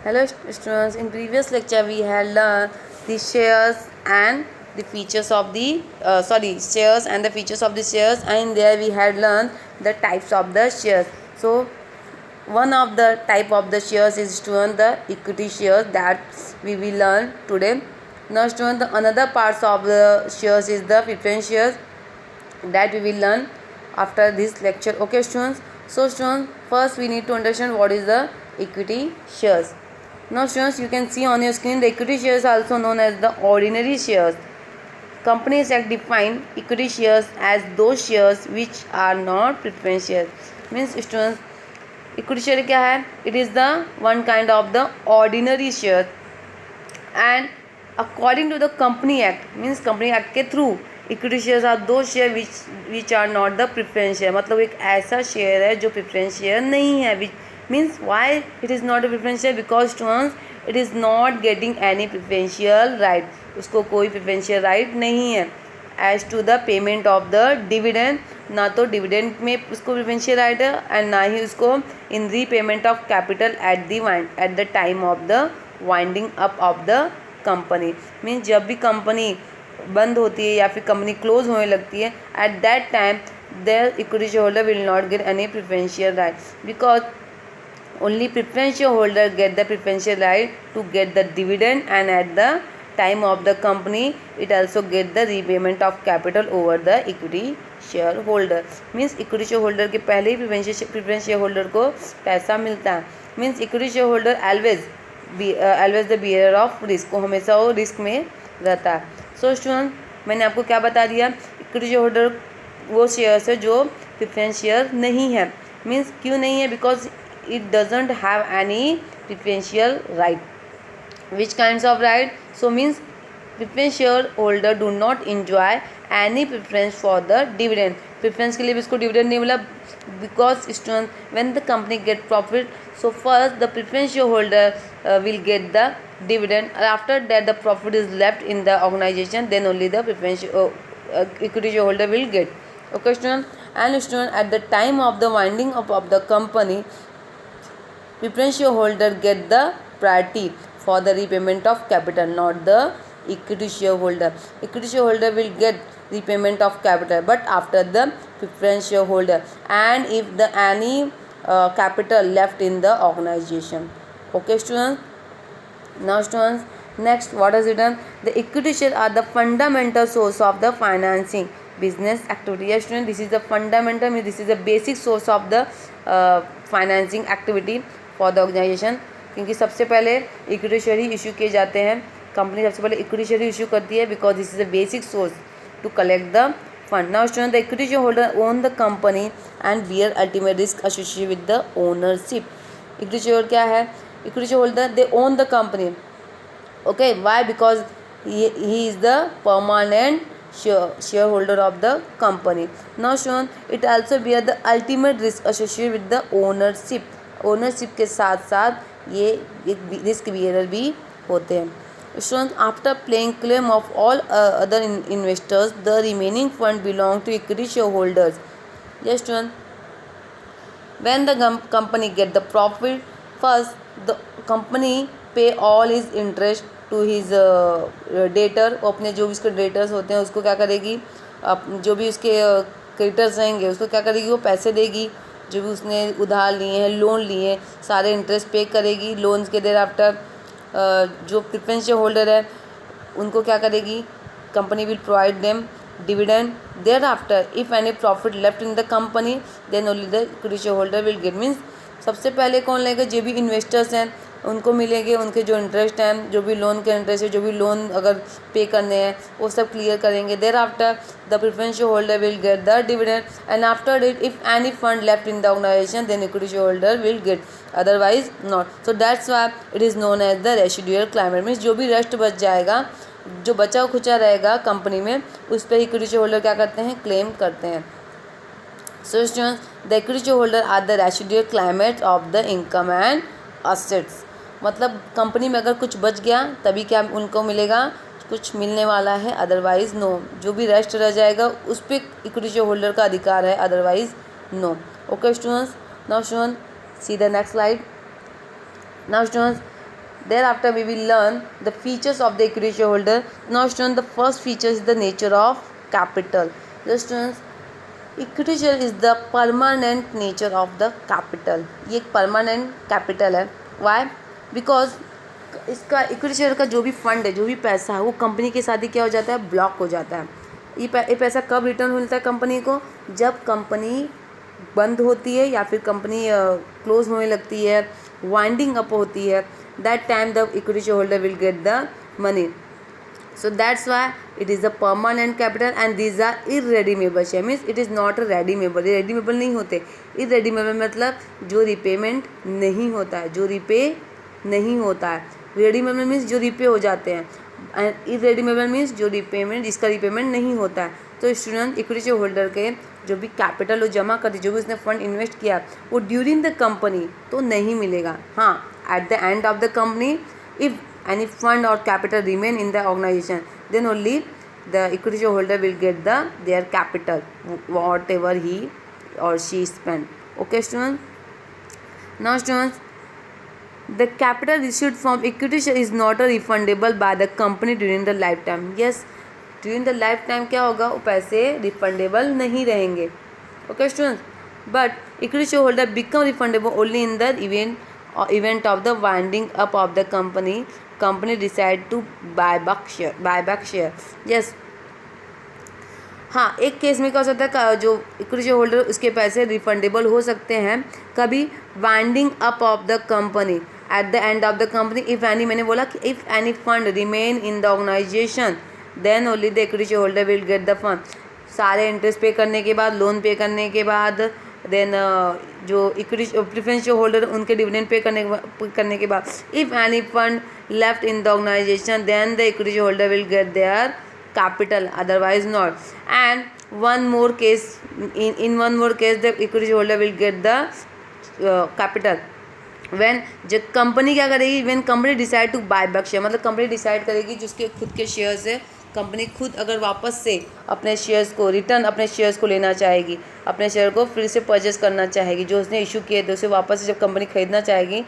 Hello students, in previous lecture we had learned the shares and the features of the shares and the features of the shares, and there we had learned the types of the shares. So one of the type of the shares is student the equity shares that we will learn today. Now student, the another parts of the shares is the preference shares that we will learn after this lecture. Okay students, so students, first we need to understand what is the equity shares. Now students, you can see on your screen the equity shares are also known as the ordinary shares. Companies Act define equity shares as those shares which are not preference shares. Means students, equity share क्या है? It is the one kind of the ordinary share, and according to the Company Act, means Company Act के through equity shares are दो share which are not the preference share. मतलब एक ऐसा share है जो preference share नहीं है. Which means why it is not a preference share? Because students it is not getting any preferential right. उसको कोई प्रिफरेंशियल राइट नहीं है as to the payment of the dividend. ना तो डिविडेंड में उसको प्रिफरेंशियल राइट है एंड ना ही उसको in repayment of capital at the time of the winding up of the company. Means जब भी कंपनी बंद होती है या फिर कंपनी क्लोज होने लगती है, at that time their equity share holder will not get any preferential right, because only preference shareholder get the preferential right to get the dividend, and at the time of the company it also get the repayment of capital over the equity shareholder. means equity shareholder के पहले ही preference shareholder को पैसा मिलता है. means equity shareholder always the bearer of risk, को हमेशा वो risk में रहता है. सो स्टूडेंट, मैंने आपको क्या बता दिया? इक्विटी शेयर होल्डर वो शेयर्स है जो प्रिफरेंस शेयर नहीं है. मीन्स क्यों नहीं है? Because it doesn't have any preferential right. Which kinds of right? So means preference share holder do not enjoy any preference for the dividend. Preference के लिए भी इसको डिविडेंड नहीं मिला, because student when the company gate profit, so first the preference shareholder will get the dividend, and after that the profit is left in the organization, then only the preference equity shareholder will get. Okay student, and student, at the time of the winding up of the company, preference shareholder get the priority for the repayment of capital, not the equity shareholder. Equity shareholder will get repayment of capital but after the preference shareholder, and if the any capital left in the organization. Okay students, now students, next what is it done? The equity share are the fundamental source of the financing business activity. Yes students, this is the fundamental, means this is the basic source of the financing activity for the organization. क्योंकि सबसे पहले equity share ही issue किए जाते हैं. Company सबसे पहले equity share ही issue करती है because this is the basic source to collect the fund. Now student, the equity shareholder own the company and bear ultimate risk associated with the ownership. equity shareholder क्या है? equity shareholder they own the company. Okay, why? Because he is the permanent shareholder of the company. Now student, it also bear the ultimate risk associated with the ownership. ownership के साथ साथ ये एक risk bearer भी होते हैं. Students, after paying claim of all other investors, the remaining fund belong to equity shareholders. Yes students, when the company get the profit, first the company pay all his interest to his debtor. अपने जो भी उसके debtors होते हैं उसको क्या करेगी? जो भी उसके क्रेडिटर्स रहेंगे उसको क्या करेगी? वो पैसे देगी. जो भी उसने उधार लिए हैं, लोन लिए हैं, सारे इंटरेस्ट पे करेगी. लोन्स के देर आफ्टर जो प्रिफरेंस शेयर होल्डर है उनको क्या करेगी? Company will provide them dividend. Thereafter if any profit left in the company, then only the equity share holder will get. Means सबसे पहले कौन लेगा? जो भी इन्वेस्टर्स हैं उनको मिलेंगे उनके जो इंटरेस्ट हैं, जो भी लोन के इंटरेस्ट है, जो भी लोन अगर पे करने हैं वो सब क्लियर करेंगे. Thereafter the preference shareholder will get the dividend, and after it if any fund left in the organisation, then equity share holder will get, otherwise not. So that's why it is known as the residual claimant. मीन्स जो भी rest बच जाएगा, जो बचा खुचा रहेगा company में, उस पर इक्विटी शेयर होल्डर क्या करते हैं? क्लेम करते हैं. So students, the equity share holder are the residual claimant of the income and assets. मतलब कंपनी में अगर कुछ बच गया तभी क्या उनको मिलेगा? कुछ मिलने वाला है, अदरवाइज नो. जो भी रेस्ट रह जाएगा उस पर इक्विटी शेयर होल्डर का अधिकार है, otherwise no. Okay students, now students see the next slide. Now students, Thereafter we will learn the features of the equity shareholder. Now students, the first feature is the nature of capital. The students, equity share is the permanent nature of the capital. ये एक permanent capital है. Y? Because इसका equity share का जो भी fund है, जो भी पैसा है, वो कंपनी के साथ ही क्या हो जाता है, ब्लॉक हो जाता है. ये पैसा कब रिटर्न मिलता है कंपनी को? जब कंपनी बंद होती है या फिर कंपनी क्लोज होने लगती है, वाइंडिंग अप होती है. That time the equity share holder will get the money. So that's why it is a permanent capital and these are irredeemable share. Means it is not a redeemable. ये redeemable नहीं होते. irredeemable मतलब जो repayment नहीं होता है, जो repay नहीं होता है. redeemable means जो repay हो जाते हैं and irredeemable means जो repayment, जिसका repayment नहीं होता है. तो स्टूडेंट इक्विटी शेयर होल्डर के जो भी कैपिटल वो जमा करती, जो भी उसने फंड इन्वेस्ट किया, वो ड्यूरिंग द कंपनी तो नहीं मिलेगा. हाँ, eight the end of the company if any fund or capital remain in the organization, then only the equity shareholder will get their capital, whatever he or she spent. Okay students. Now students, the capital received from equity share is not refundable by the company during the lifetime. Yes, during the lifetime क्या होगा, वो पैसे refundable नहीं रहेंगे. Okay students, but equity shareholder become refundable only in the event of the winding up of the company decide to buy back share. Yes. हाँ, एक case में क्या हो सकता है, जो इक्विटी शेयर होल्डर उसके पैसे रिफंडेबल हो सकते हैं कभी, winding up of the company, at the end of the company. If any, मैंने बोला कि if any fund remain in the organisation then only the equity share holder will get the fund. सारे interest pay करने के बाद, loan पे करने के बाद, देन जो इक्विटी प्रेफरेंस शेयर होल्डर उनके डिविडेंड पे करने के बाद, if any fund left in the organisation then the equity share holder will get their capital, otherwise not. And one more case, in one more case the equity shareholder will get the capital when जब company क्या करेगी, when company decide to buy back share, मतलब company decide करेगी जिसके खुद के shares है, company खुद अगर वापस से अपने शेयर्स को रिटर्न, अपने शेयर्स को लेना चाहेगी, अपने शेयर को फिर से परचेस करना चाहेगी, जो उसने इशू किए थे उसे वापस से जब कंपनी खरीदना चाहेगी,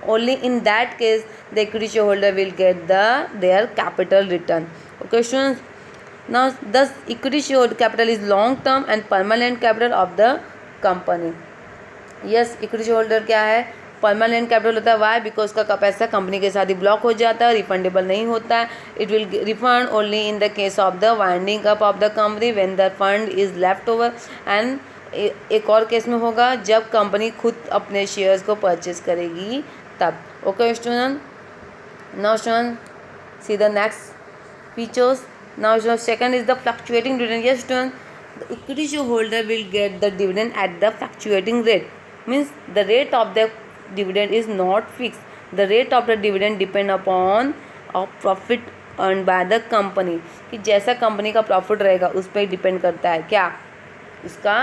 only in that case the equity shareholder will get their capital return. Okay students. Now thus equity shareholder capital is long term and permanent capital of the company. Yes, equity shareholder क्या है, permanent capital होता है. Y? Because उसका पैसा company के साथ ही block हो जाता है, रिफंडेबल नहीं होता है. It will refund only in the case of the winding up of the company when the fund is left over. And एक और केस में होगा जब कंपनी खुद अपने शेयर्स को परचेज करेगी तब. Okay student. Now student, see the next features. Now second is the fluctuating dividend. Yes student, the equity shareholder will get the dividend at the fluctuating rate. Means the rate of the dividend is not fixed. The rate of the dividend depend upon of profit earned by the company. कि जैसा company का profit रहेगा उस पर depend करता है. क्या उसका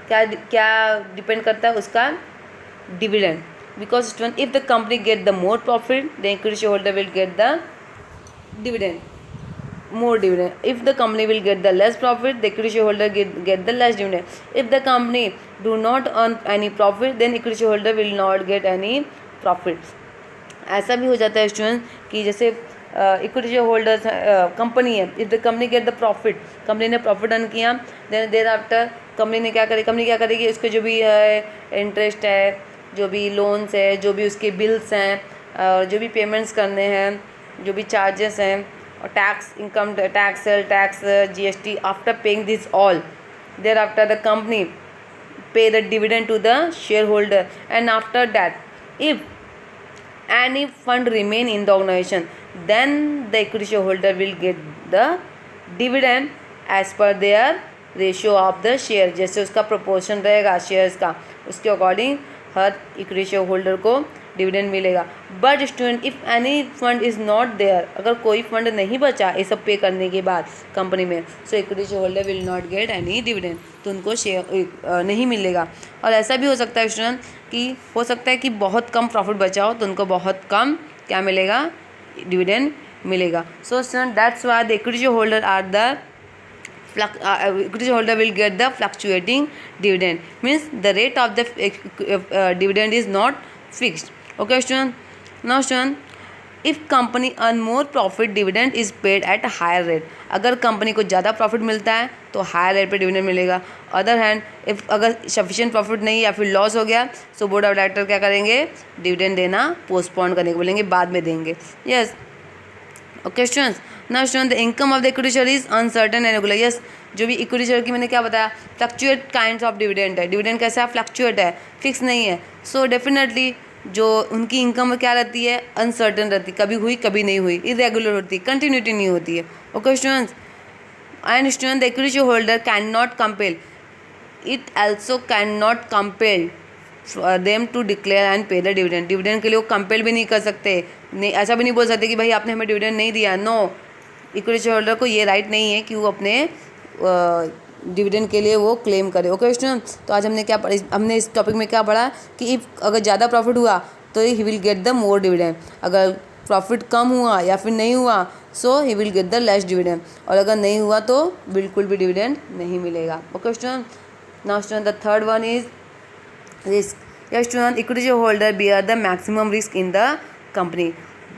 क्या डिपेंड करता है, उसका dividend. Because student, if the company get the more profit the equity shareholder will get the dividend, more dividend. If the company will get the less profit, the equity shareholder get the less dividend. If the company do not earn any profit, then equity shareholder will not get any profit. ऐसा भी हो जाता है student कि जैसे equity share holders company है, if the company get the profit, company ने profit earn किया, देर आफ्टर कंपनी क्या करेगी, उसके जो भी है इंटरेस्ट है, जो भी लोन्स है, जो भी उसके बिल्स हैं, और जो भी पेमेंट्स करने हैं, जो भी चार्जेस हैं, और tax, income tax, sale tax, GST, after paying this all, there after the company pay the dividend to the share holder. And after that if any fund remain in the organization, then the equity shareholder will get the dividend as per their ratio of the share. जैसे उसका proportion रहेगा shares का, उसके according हर equity share holder को dividend मिलेगा. But student, if any fund is not there, अगर कोई फंड नहीं बचा ये सब पे करने के बाद कंपनी में, so equity share holder will not get any dividend, तो उनको शेयर नहीं मिलेगा. और ऐसा भी हो सकता है स्टूडेंट कि हो सकता है कि बहुत कम प्रॉफिट बचा हो तो उनको बहुत कम क्या मिलेगा, डिविडेंड मिलेगा. So student, that's why the equity share holder are the equity shareholder will get the fluctuating dividend. Means the rate of the dividend is not fixed. Okay student. Now student, if company earn more profit dividend is paid at higher rate. अगर company को ज़्यादा profit मिलता है तो higher rate पे dividend मिलेगा। Other hand if अगर sufficient profit नहीं या फिर लॉस हो गया सो बोर्ड ऑफ डायरेक्टर क्या करेंगे, डिविडेंड देना पोस्टपोन करने को बोलेंगे, बाद में देंगे। Yes, okay students. Now student, the income of the equity share is uncertain and regular. Yes, जो भी इक्विटी शेयर की मैंने क्या बताया, फ्लक्चुएट काइंड्स ऑफ डिविडेंड है। डिविडेंड कैसा है, फ्लक्चुएट है, फिक्स नहीं है। सो डेफिनेटली जो उनकी इनकम क्या रहती है, अनसर्टेन रहती है, कभी हुई कभी नहीं हुई, इरेगुलर होती है, कंटिन्यूटी नहीं होती है। Okay students, and student the equity share holder cannot compel, it also cannot compel them to declare and pay the dividend. Dividend के लिए वो कंपेल भी नहीं कर सकते, नहीं ऐसा भी नहीं बोल सकते कि भाई आपने हमें डिविडेंड नहीं दिया। नो, इक्विटी शेयर होल्डर को ये राइट नहीं है कि वो अपने डिविडेंड के लिए वो क्लेम करे। ओके स्टूडेंट, तो आज हमने क्या पढ़ा, हमने इस टॉपिक में क्या पढ़ा कि इफ़ अगर ज़्यादा प्रॉफिट हुआ तो he will get the more dividend, अगर प्रॉफिट कम हुआ या फिर नहीं हुआ so he will get the less dividend, और अगर नहीं हुआ तो बिल्कुल भी डिविडेंड नहीं मिलेगा। Okay student, now student the third one is risk. Yeah student, equity share holder bear the maximum risk in the company.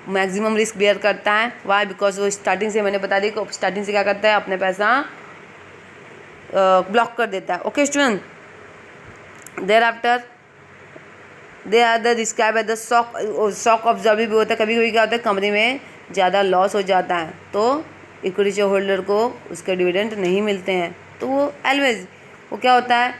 Maximum risk bear करता है, वाई, बिकॉज वो स्टार्टिंग से मैंने बता दी कि स्टार्टिंग से क्या करता है, अपने पैसा ब्लॉक कर देता है। Okay student, thereafter they are the describe as the shock absorber भी होता है। कभी कभी क्या होता है, कंपनी में ज़्यादा लॉस हो जाता है तो इक्विटी शेयर होल्डर को उसके डिविडेंड नहीं मिलते हैं, तो वो ऑलवेज वो क्या होता है,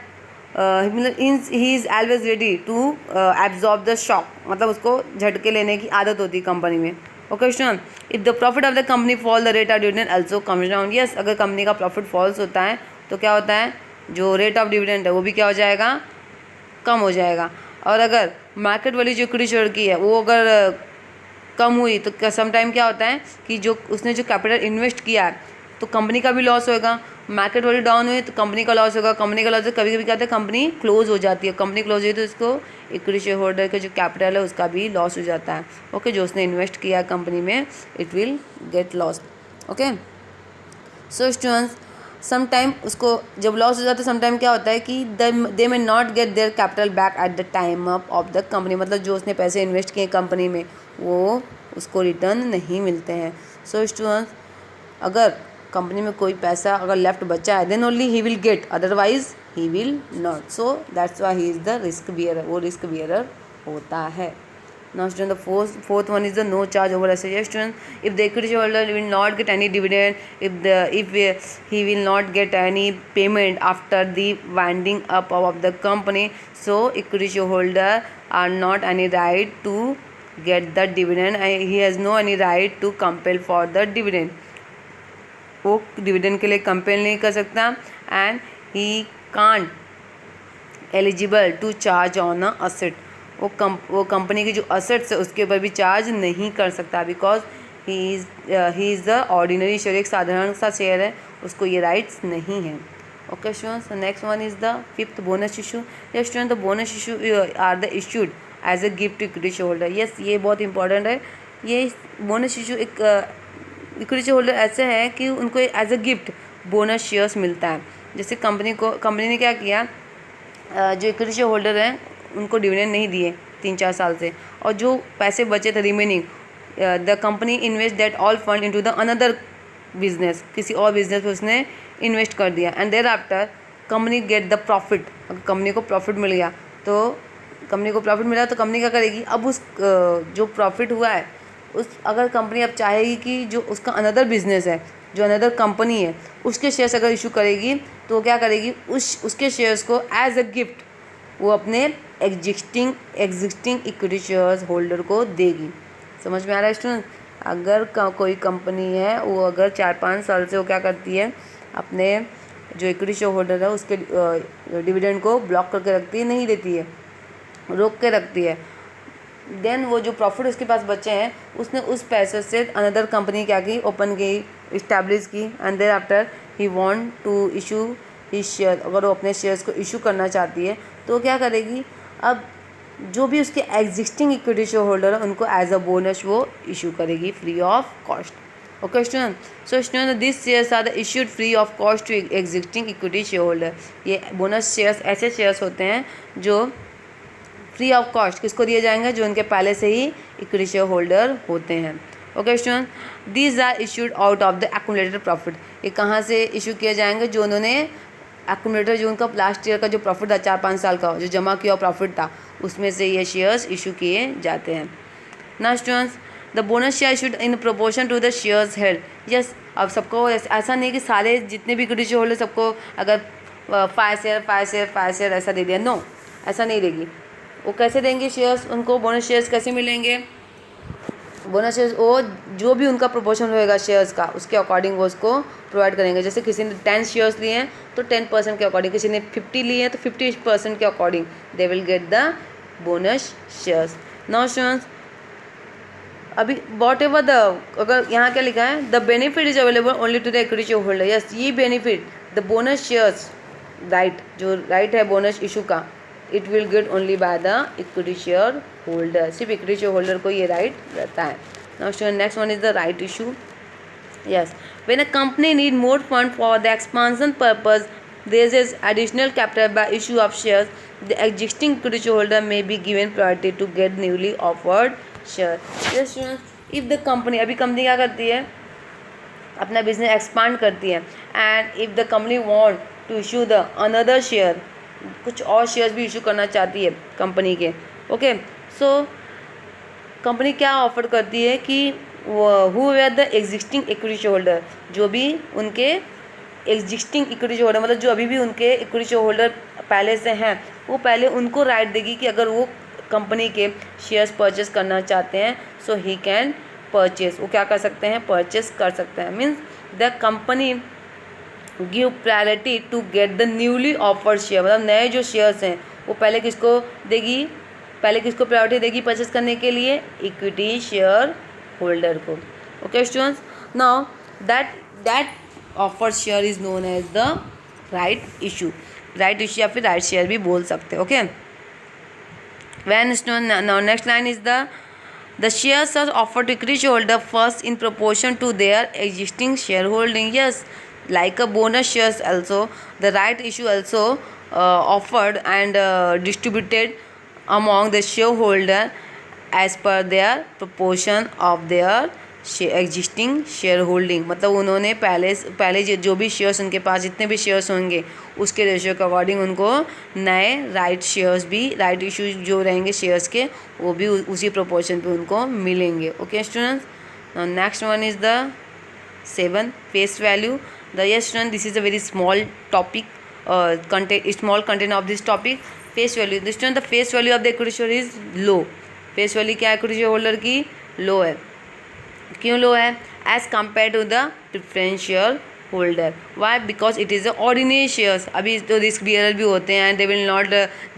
he is always ready to absorb the shock, मतलब उसको झटके लेने की आदत होती है कंपनी में। Okay student, if the profit of the company fall the rate of dividend also comes down. Yes, अगर कंपनी का प्रॉफिट फॉल्स होता है तो क्या होता है, जो रेट ऑफ डिविडेंड है वो भी क्या हो जाएगा, कम हो जाएगा। और अगर मार्केट वाली जो इक्विटी शेयर की है वो अगर कम हुई तो समटाइम क्या होता है कि जो उसने जो कैपिटल इन्वेस्ट किया है तो कंपनी का भी लॉस होगा। मार्केट वाली डाउन हुई तो कंपनी का लॉस होगा, कंपनी का लॉस कभी कभी क्या होता है, कंपनी क्लोज हो जाती है। कंपनी क्लोज हुई तो उसको इक्विटी शेयर होल्डर का जो कैपिटल है उसका भी लॉस हो जाता है। ओके, जो उसने इन्वेस्ट किया है कंपनी में it will gate loss. Okay, so students, sometime उसको जब लॉस हो जाता है समटाइम क्या होता है कि they may not get their capital back at the time of the company, मतलब जो उसने पैसे इन्वेस्ट किए कंपनी में वो उसको रिटर्न नहीं मिलते हैं। सो स्टूडेंट्स, अगर कंपनी में कोई पैसा अगर लेफ्ट बचा है then only he will get, otherwise he will not. So that's why he is the risk bearer, वो रिस्क बियरर होता है। Now student, the fourth one is the no charge over assets. Yes student, if the equity shareholder will not get any dividend, if he will not get any payment after the winding up of the company, so equity shareholder are not any right to get the dividend, and he has no any right to compel for the dividend. वो dividend के लिए compel नहीं कर सकता and he can't eligible to charge on a asset, वो company की जो assets है उसके ऊपर भी चार्ज नहीं कर सकता, because he is the ordinary share, एक साधारण सा शेयर है, उसको ये राइट्स नहीं है। Okay students, next one is the fifth bonus issue. Yes student, the bonus issue are the issued as a gift to equity share holder. Yes, ये बहुत इंपॉर्टेंट है। ये बोनस इशू एक इक्विटी शेयर होल्डर ऐसे है कि उनको as a gift bonus shares मिलता है। जैसे कंपनी ने क्या किया, जो इक्विटी शेयर होल्डर हैं उनको डिविडेंड नहीं दिए 3-4 साल से, और जो पैसे बचे थे remaining, the company invest that all fund into the another business, किसी और बिजनेस में उसने इन्वेस्ट कर दिया, and thereafter company get the profit. अगर कंपनी को प्रॉफिट मिल गया तो कंपनी क्या करेगी, अब उस जो प्रॉफिट हुआ है उस अगर कंपनी अब चाहेगी कि जो उसका अनदर बिजनेस है, जो अनदर कंपनी है उसके शेयर्स अगर इशू करेगी तो वो क्या करेगी, उसके शेयर्स को एज अ गिफ्ट वो अपने एग्जिस्टिंग इक्विटी शेयर्स होल्डर को देगी। समझ में आ रहा है स्टूडेंट? अगर कोई कंपनी है वो अगर 4-5 साल से वो क्या करती है, अपने जो इक्विटी शेयर होल्डर है उसके डिविडेंड को ब्लॉक करके रखती है, नहीं देती है, रोक के रखती है, देन वो जो प्रॉफिट उसके पास बचे हैं उसने उस पैसे से अनदर कंपनी क्या की, ओपन की, इस्टेब्लिश की, and thereafter he want to issue his share. अगर वो अपने शेयर्स को इशू करना चाहती है तो क्या करेगी, अब जो भी उसके एग्जिस्टिंग इक्विटी शेयर होल्डर है उनको एज अ बोनस वो इशू करेगी free of cost. Okay student, so student this shares are the issued free of cost to existing equity share holder. ये बोनस शेयर्स ऐसे शेयर्स होते हैं जो free of cost किसको दिए जाएंगे, जो उनके पहले से ही इक्विटी शेयर होल्डर होते हैं। Okay student, these are issued out of the accumulated profit. ये कहाँ से इशू किए जाएंगे, जो उन्होंने एक्यूमुलेटर जो उनका लास्ट ईयर का जो प्रॉफिट था 4-5 साल का जो जमा किया प्रॉफिट था उसमें से ये शेयर्स इशू किए जाते हैं। Now students, the bonus share issued in proportion to the shares held. Yes, अब सबको ऐसा नहीं कि सारे जितने भी इक्विटी शेयर होल्डर सबको अगर 5 शेयर ऐसा दे दिया, नो, ऐसा नहीं देगी। वो कैसे देंगे शेयर्स, उनको बोनस शेयर्स कैसे मिलेंगे, बोनस शेयर्स वो जो भी उनका प्रोपोर्शन होएगा शेयर्स का उसके अकॉर्डिंग वो उसको प्रोवाइड करेंगे। जैसे किसी ने 10 शेयर्स लिए हैं तो 10% के अकॉर्डिंग, किसी ने 50 लिए हैं तो 50% के according they will get the bonus shares. Now students, अभी वॉट एवर द, अगर यहाँ क्या लिखा है, the benefit is available only to the equity share holder. Yes, ये benefit the bonus shares right, जो राइट है बोनस इशू का, it will get only by the equity share holder. सिर्फ इक्विटी शेयर होल्डर को ये right रहता है। Now student, next one is the right issue. Yes, when a company need more fund for the expansion purpose raises additional capital by issue of shares, the existing equity shareholder may be given priority to get newly offered share. Yes students, if the company, अभी company क्या करती है, अपना business expand करती है, and if the company want to issue the another share, कुछ और shares भी इशू करना चाहती है कंपनी के, ओके, सो कंपनी क्या ऑफर करती है कि who are the existing equity share holder, जो भी उनके एग्जिस्टिंग इक्विटी शेयर होल्डर, मतलब जो अभी भी उनके इक्विटी शेयर होल्डर पहले से हैं, वो पहले उनको राइट देगी कि अगर वो कंपनी के शेयर्स परचेस करना चाहते हैं, सो ही कैन परचेस, वो क्या कर सकते हैं, परचेस कर सकते हैं। Means the company give priority to get the newly offered share, मतलब नए जो शेयर्स हैं वो पहले किसको देगी, पहले किसको प्रायोरिटी देगी परचेस करने के लिए, इक्विटी शेयर होल्डर को। Okay students, now that offered share is known as the right issue. Right issue या फिर राइट शेयर भी बोल सकते हैं। Okay, when now next line is the shares are offered to equity shareholder first in proportion to their existing shareholding. Yes, like a bonus shares also, the right issue also offered and distributed among the shareholder as per their proportion of their existing share holding. मतलब उन्होंने पहले जो भी shares उनके पास जितने भी shares होंगे उसके रेशियो के अकॉर्डिंग उनको नए राइट शेयर्स भी, राइट इशू जो रहेंगे शेयर्स के, वो भी उसी प्रोपोर्शन पे उनको मिलेंगे। Okay students, next one is the 7 face value. The yes student, this is a very small topic, small content of this topic. Face value, the student the face value of the equity share is low. Face value क्या है equity share holder की, लो है। क्यों low है, as compare to the preference share holder. Why, because it is the ordinary shares. अभी तो risk bearer भी होते हैं, they will not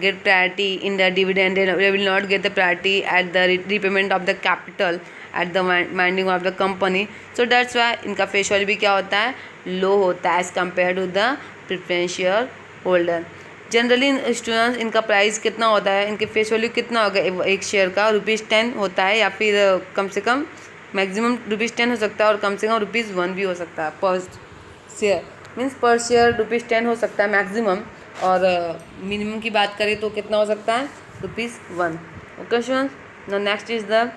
get priority in the dividend, they will not get the priority at the repayment of the capital at the winding of the company. So that's why इनका face value भी क्या होता है, low होता है as compare to the preference share holder. Generally students इनका price कितना होता है, इनके फेस वैल्यू कितना होगा एक शेयर का, ₹10 होता है, या फिर कम से कम मैक्सिमम ₹10 हो सकता है और कम से कम ₹1 भी हो सकता है पर शेयर। मीन्स पर शेयर ₹10 हो सकता है मैक्सिमम, और मिनिमम की बात करें तो कितना हो सकता है, ₹1। Okay students, now next is the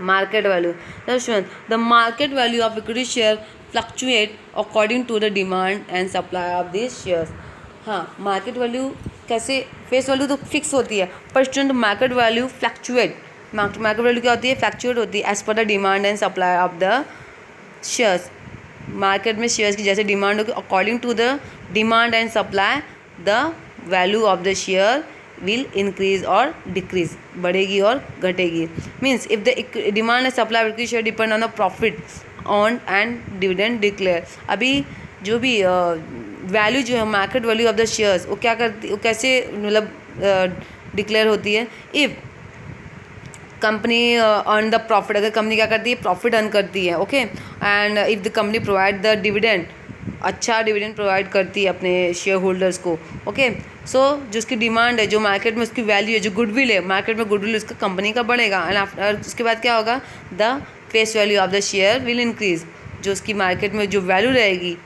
market value. Students the market value of equity share fluctuate according to the demand and supply of this shares. हाँ, मार्केट वैल्यू कैसे, फेस वैल्यू तो फिक्स होती है, पर student market value fluctuate, market value क्या होती है, fluctuate होती है as per the demand and supply of the shares. Market में शेयर्स की जैसे डिमांड होगी, according to the demand and supply the value of the share will increase और डिक्रीज, बढ़ेगी और घटेगी। Means if the demand and supply of share depend on the profit on and dividend declare. अभी जो भी value जो है market value of the shares, वो क्या करती, वो कैसे मतलब डिक्लेयर होती है, if company earn the profit, अगर कंपनी क्या करती है, प्रॉफिट अर्न करती है, okay, and if the company provide the dividend, अच्छा डिविडेंड प्रोवाइड करती है अपने शेयर होल्डर्स को, ओके, सो जो उसकी डिमांड है, जो मार्केट में उसकी वैल्यू है, जो गुडविल है, मार्केट में गुडविल उसका कंपनी का बढ़ेगा, एंड आफ्टर उसके बाद क्या होगा, the face value of the share will increase, जो उसकी मार्केट में जो वैल्यू रहेगी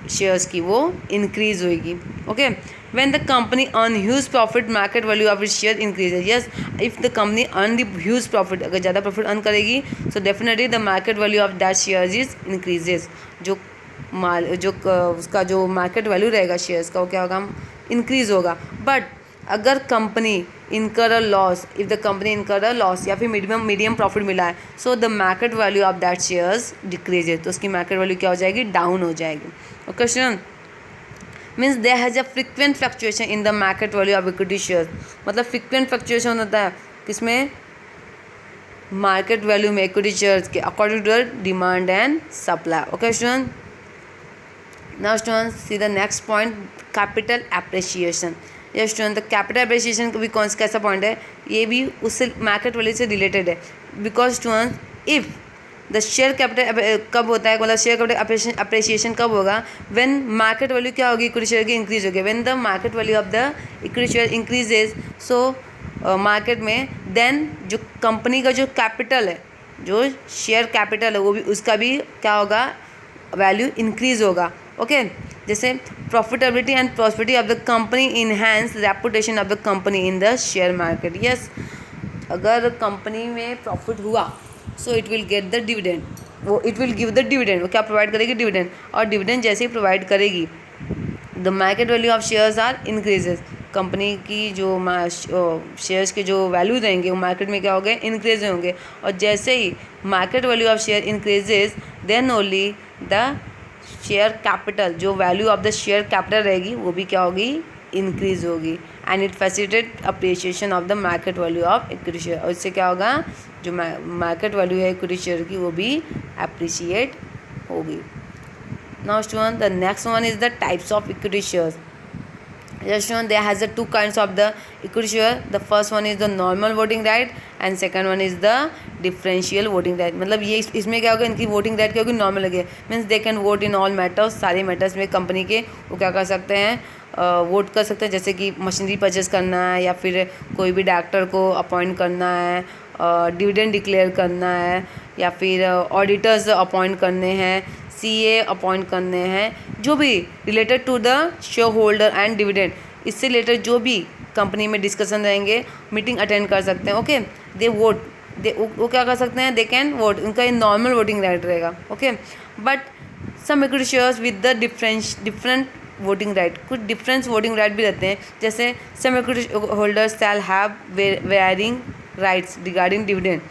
शेयर्स की वो इंक्रीज होएगी। Okay, when the company earn huge profit, market value of its share increases. Yes, if the company earn the huge profit, अगर ज़्यादा प्रॉफिट अर्न करेगी so definitely the market value of that shares is increases. जो उसका जो market value रहेगा shares का वो क्या होगा, इंक्रीज होगा. बट अगर कंपनी इनकर a loss, if the company इनकर अ लॉस या फिर मीडियम प्रॉफिट मिला है, so the market value of that shares decreases, तो उसकी मार्केट वैल्यू क्या हो जाएगी, डाउन हो जाएगी. Okay student, means there has a frequent fluctuation in the market value of equity shares. मतलब फ्रिक्वेंट फ्लक्चुएशन होता है किसमें, मार्केट वैल्यू में इक्विटी शेयर्स के according to the demand and supply. Okay student, now student see the next point, capital appreciation. ये student the capital appreciation भी कैसा point है, ये भी उससे मार्केट वैल्यू से रिलेटेड है. Because student if the share capital कब होता है, मतलब शेयर कैपिटल अप्रिसिएशन कब होगा, व्हेन मार्केट वैल्यू क्या होगी, इक्विटी शेयर की इंक्रीज होगी. When the market value of the equity share increases, so market में देन जो कंपनी का जो कैपिटल है, जो शेयर कैपिटल है, वो भी उसका भी क्या होगा, वैल्यू इंक्रीज होगा. ओके, जैसे profitability and prosperity of the company enhance reputation of the company in the share market. Yes, अगर कंपनी में प्रॉफिट हुआ so it will get the dividend, वो it will give the dividend, वो क्या provide करेगी, dividend. और dividend जैसे ही प्रोवाइड करेगी the market value of shares are increases. Company की जो शेयर्स के जो वैल्यू रहेंगे वो मार्केट में क्या हो गए, इंक्रीज होंगे. और जैसे ही market value of share increases then only the share capital, जो value of the share capital रहेगी वो भी क्या होगी, इंक्रीज होगी. And it facilitate appreciation of the market value of equity share. और इससे क्या होगा, जो मार्केट वैल्यू है इक्विटी शेयर की वो भी अप्रिशिएट होगी. Now student the next one is the types of equity shares. Yes, student, there has the two kinds of the equity share. The first one is the normal voting right and second one is the differential voting right. मतलब ये इसमें क्या होगा, इनकी voting right क्या होगी, normal लगे. Means they can vote in all matters, सारे मैटर्स में कंपनी के वो क्या कर सकते हैं, वोट कर सकते हैं. जैसे कि मशीनरी परचेज करना है या फिर कोई भी डॉक्टर को अपॉइंट करना है, डिविडेंड डिक्लेयर करना है, या फिर ऑडिटर्स अपॉइंट करने हैं, सीए अपॉइंट करने हैं, जो भी related to the share holder and dividend, इससे रिलेटेड जो भी कंपनी में डिस्कशन रहेंगे, मीटिंग अटेंड कर सकते हैं. ओके, दे वोट, वो क्या कर सकते हैं, दे कैन वोट, उनका ये नॉर्मल वोटिंग राइट रहेगा. Okay, but some equity shares with the different voting right, कुछ डिफरेंस वोटिंग राइट भी रहते हैं. जैसे some equity holders shall have varying rights regarding dividend.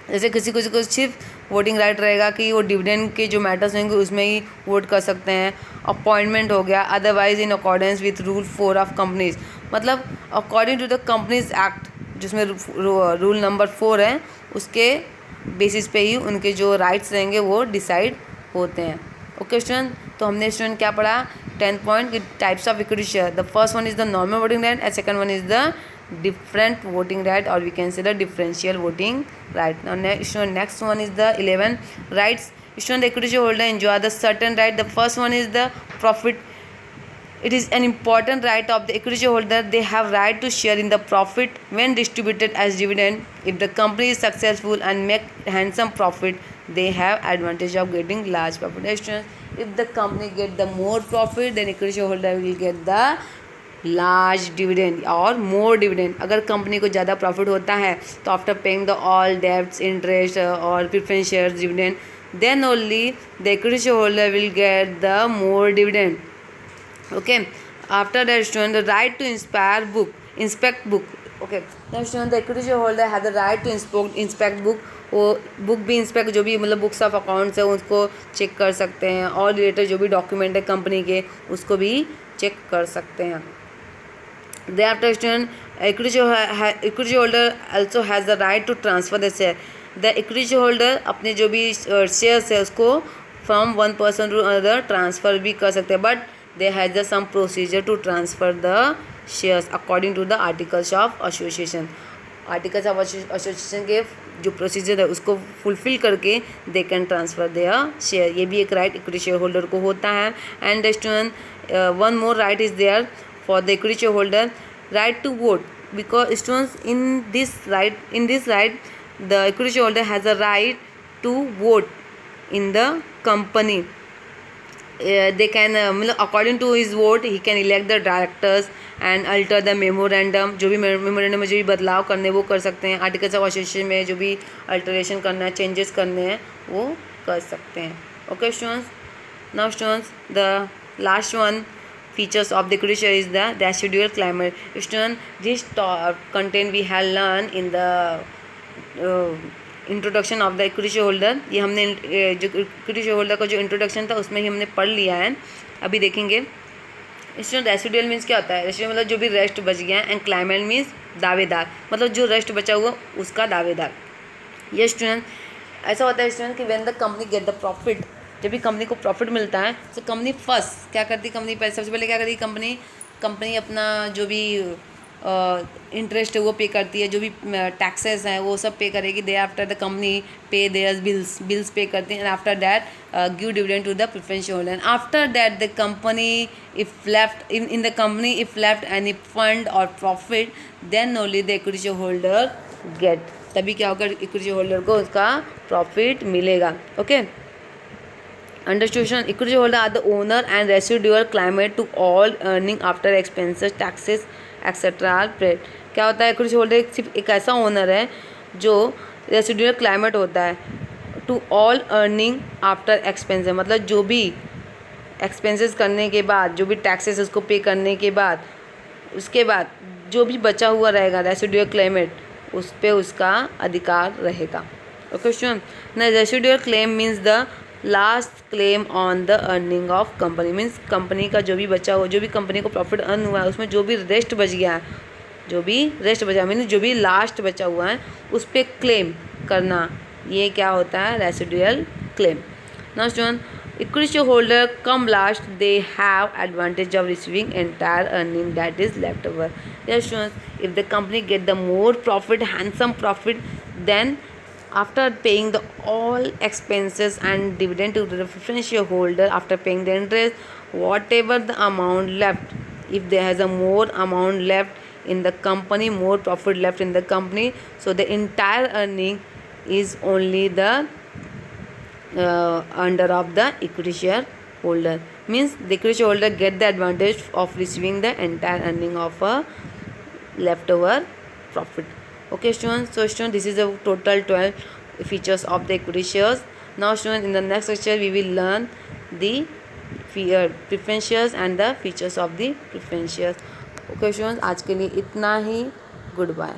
जैसे किसी को सिर्फ वोटिंग राइट रहेगा कि वो डिविडेंड के जो मैटर्स होंगे उसमें ही वोट कर सकते हैं. अपॉइंटमेंट हो गया, otherwise in accordance with rule 4 of companies, मतलब according to the companies act, जिसमें रूल नंबर 4 है, उसके बेसिस पे ही उनके जो राइट्स रहेंगे वो डिसाइड होते हैं. ओके स्टूडेंट, तो हमने स्टूडेंट क्या पढ़ा, 10 point types of equity share. The first one is the normal voting right and second one is the different voting right, or we can say the differential voting right. Now next one is the 11 rights. Student, the equity holder enjoy the certain right. The first one is the profit. It is an important right of the equity holder. They have right to share in the profit when distributed as dividend. If the company is successful and make handsome profit, they have advantage of getting large profit. Students, if the company get the more profit, then equity holder will get the large dividend और मोर dividend. अगर company को ज़्यादा profit होता है तो after paying the all debts, interest और preference shares dividend, then only the equity share holder will get the more dividend. Okay, after that student the right to inspect book. Okay, student the equity share holder have the right to inspect book. वो book भी inspect, जो भी मतलब books of accounts है उसको check कर सकते हैं, और रिलेटेड जो भी डॉक्यूमेंट है कंपनी के उसको भी चेक कर सकते हैं. Thereafter, student, equity holder also has the right to transfer the share. The equity holder अपने जो भी शेयर्स है उसको from one person to another transfer भी कर सकते हैं, but they has the some procedure to transfer the shares according to the articles of association. Articles of association के जो प्रोसीजर है उसको फुलफिल करके they can transfer their share. ये भी एक राइट इक्विटी शेयर होल्डर को होता है. And student, one more right is there for the equity shareholder, right to vote, because students in this right the equity shareholder has a right to vote in the company. they can मतलब according to his vote he can elect the directors and alter the memorandum, जो भी memorandum में जो भी बदलाव करने वो कर सकते हैं। आर्टिकल्स ऑफ एसोसिएशन में जो भी अल्टरेशन करना है, चेंजेस करने हैं, वो कर सकते हैं। Okay students, now students the last one features of the equity share is the residual climate. Student, this content we have learned in the introduction of the equity share holder. ये हमने जो equity share holder का जो introduction था उसमें ही हमने पढ़ लिया है, अभी देखेंगे। स्टूडेंट, रेसिडुअल मीन्स क्या होता है? रेसिडुअल मतलब जो भी रेस्ट बच गया है, एंड क्लाइमेट मीन्स दावेदार, मतलब जो रेस्ट बचा हुआ उसका दावेदार। ये स्टूडेंट ऐसा होता है स्टूडेंट कि when the company get the profit, जब भी कंपनी को प्रॉफिट मिलता है तो कंपनी फर्स्ट क्या करती है? कंपनी सबसे पहले क्या करती है? कंपनी अपना जो भी इंटरेस्ट है वो पे करती है, जो भी टैक्सेस हैं वो सब पे करेगी। They after the company pay their bills pay करती हैं, and after that give dividend to the preference holder. And after that the company if left in the company if left any fund और profit, then only the equity share holder get, तभी क्या होगा? Equity share holder को उसका profit मिलेगा। Okay, अंडरस्टूशन, equity holder are the owner and residual claimant to all earning after expenses taxes etcetera are paid. क्या होता है? इक्विटी होल्डर सिर्फ एक ऐसा ओनर है जो रेसिडुअल क्लाइमेट होता है to all earning after expenses, मतलब जो भी एक्सपेंसेस करने के बाद, जो भी टैक्सेस उसको पे करने के बाद, उसके बाद जो भी बचा हुआ रहेगा रेसिडुअल क्लाइमेट, उस पर उसका अधिकार रहेगा। ओके स्टूडेंट, ना residual claim means the last claim on the earning of company, means company का जो भी बचा हुआ, जो भी कंपनी को प्रॉफिट अर्न हुआ है उसमें जो भी रेस्ट बच गया है, जो भी रेस्ट बचा मीन्स जो भी लास्ट बचा हुआ है उस पर क्लेम करना, ये क्या होता है? Residual claim. Now student, equity share holder come last, they have advantage of receiving entire earning that is left over. Yes students, if the company get the more profit, handsome profit, then after paying the all expenses and dividend to the preference shareholder, after paying the interest, whatever the amount left, if there has a more amount left in the company, more profit left in the company, so the entire earning is only the under of the equity shareholder, means the equity shareholder get the advantage of receiving the entire earning of a leftover profit. Okay students, so students, this is the total 12 features of the equity shares. Now students, in the next lecture we will learn the preference shares and the features of the preference shares. Okay students, आज के लिए इतना ही, good bye.